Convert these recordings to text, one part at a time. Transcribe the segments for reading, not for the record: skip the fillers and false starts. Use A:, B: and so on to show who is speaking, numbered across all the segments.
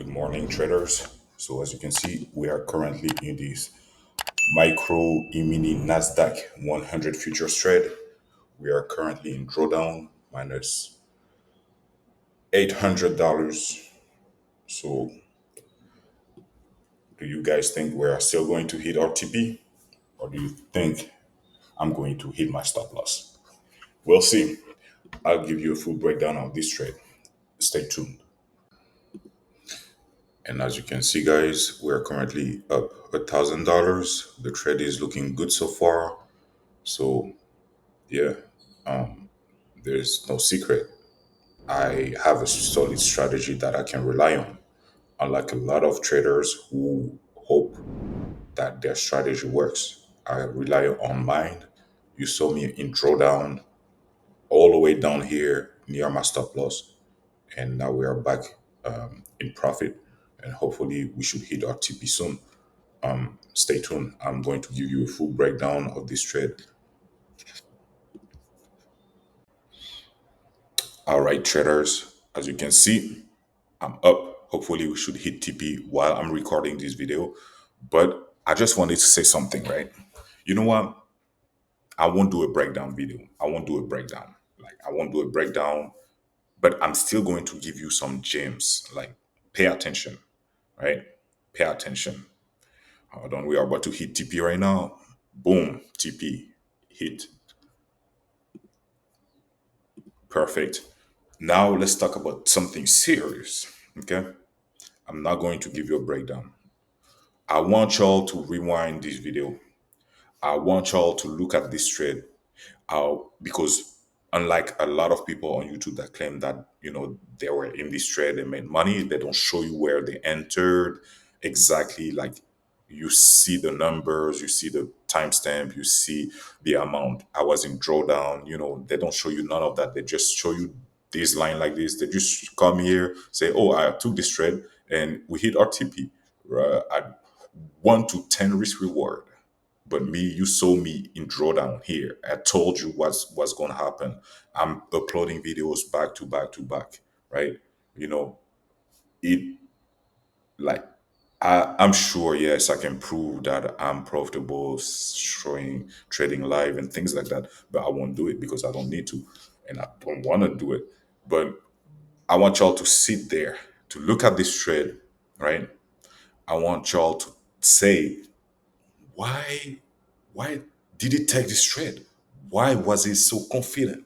A: Good morning, traders. So, as you can see, we are currently in this micro e-mini Nasdaq 100 futures trade. We are currently in drawdown minus $800. So, do you guys think we are still going to hit RTP, or do you think I'm going to hit my stop loss? We'll see. I'll give you a full breakdown of this trade. Stay tuned. And as you can see, guys, we're currently up $1,000. The trade is looking good so far. So yeah, there's no secret. I have a solid strategy that I can rely on. Unlike a lot of traders who hope that their strategy works, I rely on mine. You saw me in drawdown all the way down here near my stop loss, and now we are back in profit, and hopefully we should hit our TP soon. Stay tuned. I'm going to give you a full breakdown of this trade. All right, traders, as you can see, I'm up. Hopefully, we should hit TP while I'm recording this video. But I just wanted to say something, right? You know what? I won't do a breakdown video. I won't do a breakdown. I won't do a breakdown, but I'm still going to give you some gems. Pay attention, right? Pay attention. Hold on. We are about to hit TP right now. Boom, TP. Hit. Perfect. Now, let's talk about something serious, okay? I'm not going to give you a breakdown. I want y'all to rewind this video. I want y'all to look at this trade because unlike a lot of people on YouTube that claim that they were in this trade, they made money, they don't show you where they entered exactly. Like, you see the numbers, you see the timestamp, you see the amount. I was in drawdown. They don't show you none of that. They just show you this line like this. They just come here, say, "Oh, I took this trade and we hit RTP." Right? At 1 to 10 risk reward. But me, you saw me in drawdown here. I told you what's going to happen. I'm uploading videos back to back to back, right? You know, it like I'm sure, yes, I can prove that I'm profitable, showing trading live and things like that. But I won't do it because I don't need to, and I don't want to do it. But I want y'all to sit there to look at this trade, right? I want y'all to say why why did he take this trade? Why was he so confident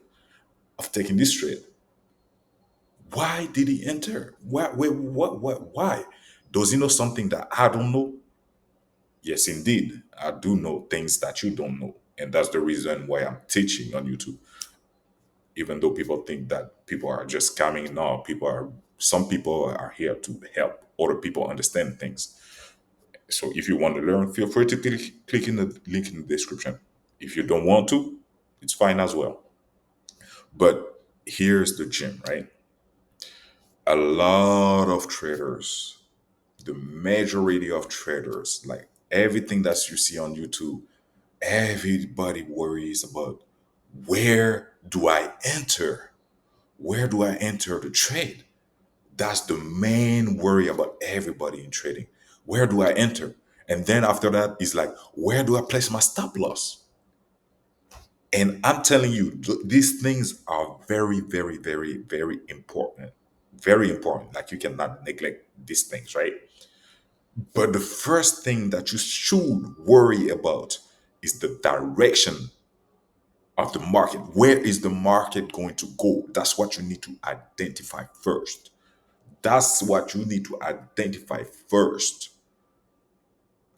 A: of taking this trade? Why did he enter? Why? Does he know something that I don't know? Yes, indeed. I do know things that you don't know. And that's the reason why I'm teaching on YouTube. Even though people think that people are just coming, no, some people are here to help other people understand things. So if you want to learn, feel free to click in the link in the description. If you don't want to, it's fine as well. But here's the gem, right? A lot of traders, the majority of traders, like everything that you see on YouTube, everybody worries about where do I enter? Where do I enter the trade? That's the main worry about everybody in trading. Where do I enter? And then after that, it's like, where do I place my stop loss? And I'm telling you, these things are very, very, very, very important. Very important. Like, you cannot neglect these things, right? But the first thing that you should worry about is the direction of the market. Where is the market going to go? That's what you need to identify first. That's what you need to identify first.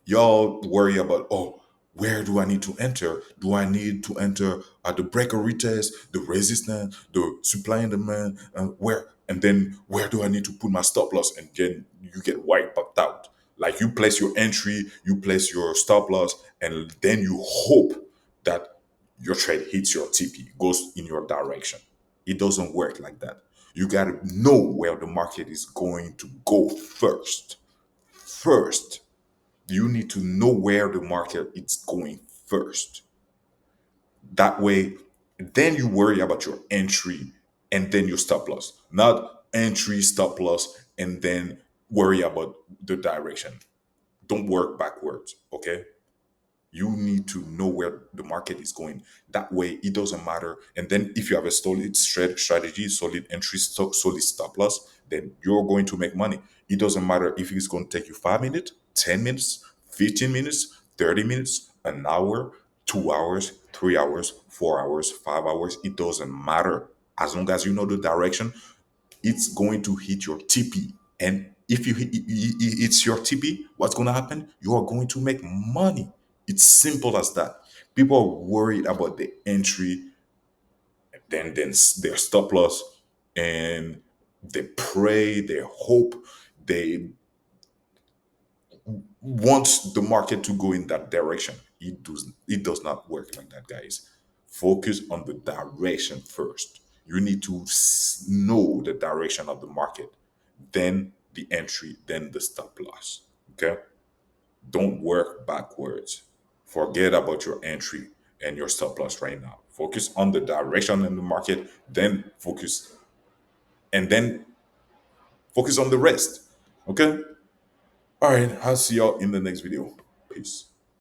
A: Y'all worry about, oh, where do I need to enter? Do I need to enter at the breaker retest, the resistance, the supply and demand, and then where do I need to put my stop loss? And then you get wiped out. Like, you place your entry, you place your stop loss, and then you hope that your trade hits your TP, goes in your direction. It doesn't work like that. You got to know where the market is going to go first. First, you need to know where the market is going first. That way, then you worry about your entry and then your stop loss. Not entry, stop loss, and then worry about the direction. Don't work backwards. Okay, you need to know where the market is going. That way, it doesn't matter. And then, if you have a solid strategy, solid entry stock, solid stop loss, then you're going to make money. It doesn't matter if it's going to take you 5 minutes, 10 minutes, 15 minutes, 30 minutes, an hour, 2 hours, 3 hours, 4 hours, 5 hours. It doesn't matter. As long as you know the direction, it's going to hit your TP. And if it's your TP, what's going to happen? You are going to make money. It's simple as that. People are worried about the entry, then their stop loss, and they pray, they hope, they want the market to go in that direction. It does not work like that, guys. Focus on the direction first. You need to know the direction of the market, then the entry, then the stop loss. Okay? Don't work backwards. Forget about your entry and your stop loss right now. Focus on the direction in the market, then focus on the rest. Okay? All right, I'll see y'all in the next video. Peace.